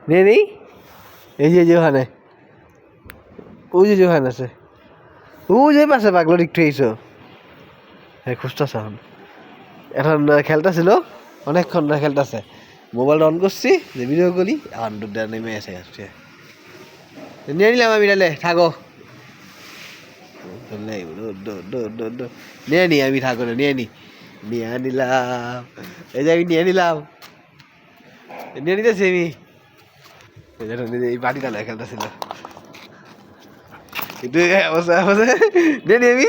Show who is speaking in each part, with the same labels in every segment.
Speaker 1: নিয়ে নেই এই যে ওখানে ওই যে ওখানে আছে ওই যে পাশে পাগলো একটু এইছো হ্যাঁ খুঁজতেছে এখন খেলতেছিল অনেকক্ষণ ধরে খেলতেছে মোবাইলটা অন করছি যে ভিডিও করি আর দুধটা নেমে এসে আসছে নিয়ে নিলাম আমি তাহলে থাকো নিয়ে নি আমি থাকো না নিয়ে নিলাম এই যে আমি নিয়ে নিলাম নিয়ে নিতেছি আমি এই বাটিটা না খেলতেছিল কিন্তু নিয়ে নি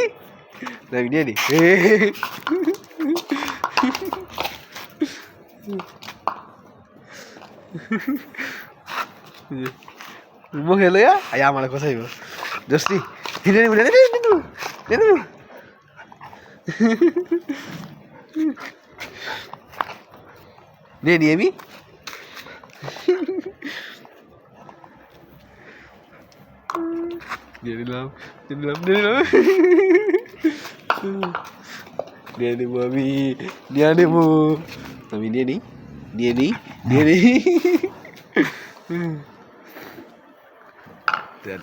Speaker 1: আমি নিয়ে নি মুখে লইয়া আই আমার কোথায় দোস্তি নিয়ে নিবো নিয়ে নি আমি নিয়ে নিলাম নিয়ে নেবো আমি নিয়ে নিই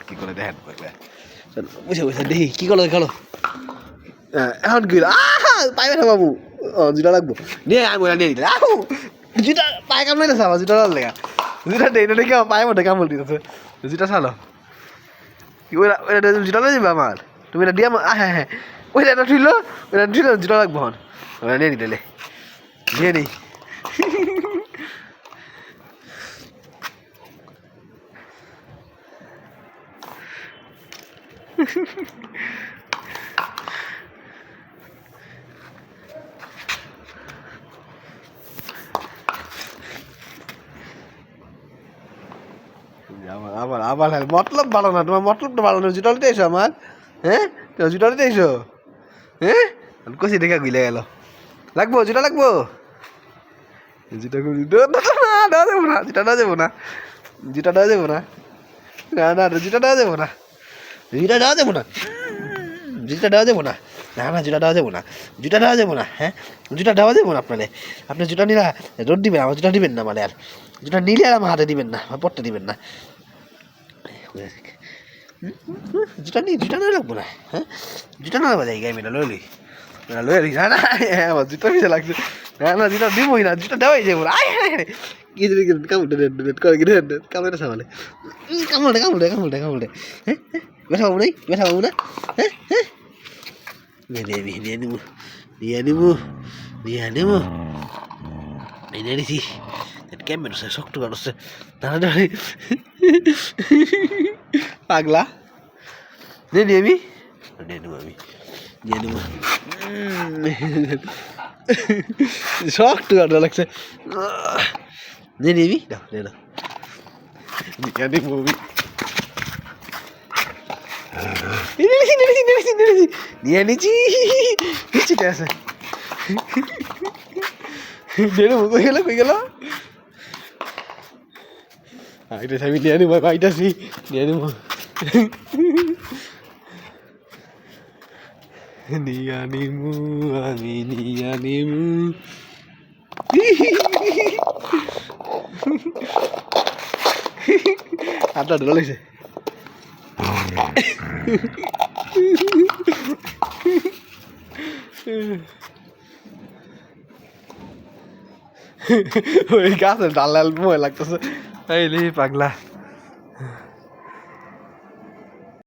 Speaker 1: কি করে দেখেন বুঝে দেখি কি করলো খেলো এখন কি পাইবে না বাবু জুতা লাগবো নিয়ে আমি নিয়ে নিলে জুতা পায়ে কাম নাই আমার জুতা লেগা জুতা নেই না দেখি আমার পায়ে মধ্যে কামড় দিতেছে জুতা চালো ওইটা জুতা না যাবে আমার তুমি এটা দিয়া হ্যাঁ ওইটা ঠুইলো জুতা লাগবো হন নিয়ে নিতে নিয়ে নিই আবার মতলব ভালো না তোমার মতলবটা ভালো না জুতা নিতে এসো আমার হ্যাঁ জুতা নিতে এসো হ্যাঁ কষি দেখা গুলে গেল জুতা লাগবো জুতা দেওয়া যাবো না জুতা দেওয়া যাবো না জুতা দেওয়া যাবো না জুতা দেওয়া যাবো না জুতা দেওয়া যাবো না জুতা দেওয়া যাবো না জুতা দেওয়া যাবো না জুতা দেওয়া যাবো না হ্যাঁ জুতা দেওয়া যাবো না আপনি জুতা নিলে রোদ দিবেন আমার জুতা দিবেন না মানে আর জুতা নিলে আর আমার হাতে দিবেন না পড়তে দিবেন না জুতা না লাগবো না হ্যাঁ জুতা না লাগবো যাই গাই মেয়েটা লই না আমার জুতা পিছিয়ে লাগছে না জুতা দিবই না জুতা দেওয়াই যাবো না কামড়ে সামালে কামড়ে হ্যাঁ ব্যথা পাবো না হ্যাঁ নিয়ে নিছি কেমন শক্ত কাটছে তাড়াতাড়ি পাগলা নিয়ে নেবো আমি শক্ত কাটা লাগছে নিয়ে নিবি না নিয়ে নিচ্ছি ঠিক আছে কই গেল আমি নিয়ে নেবো পাইটাছি নিয়ে নেবো আমি নিয়ে নিমু হাতটা ঢোলা লাগছে ওই গাছের ডাল লাল ময় লাগতেছে এই পাগলা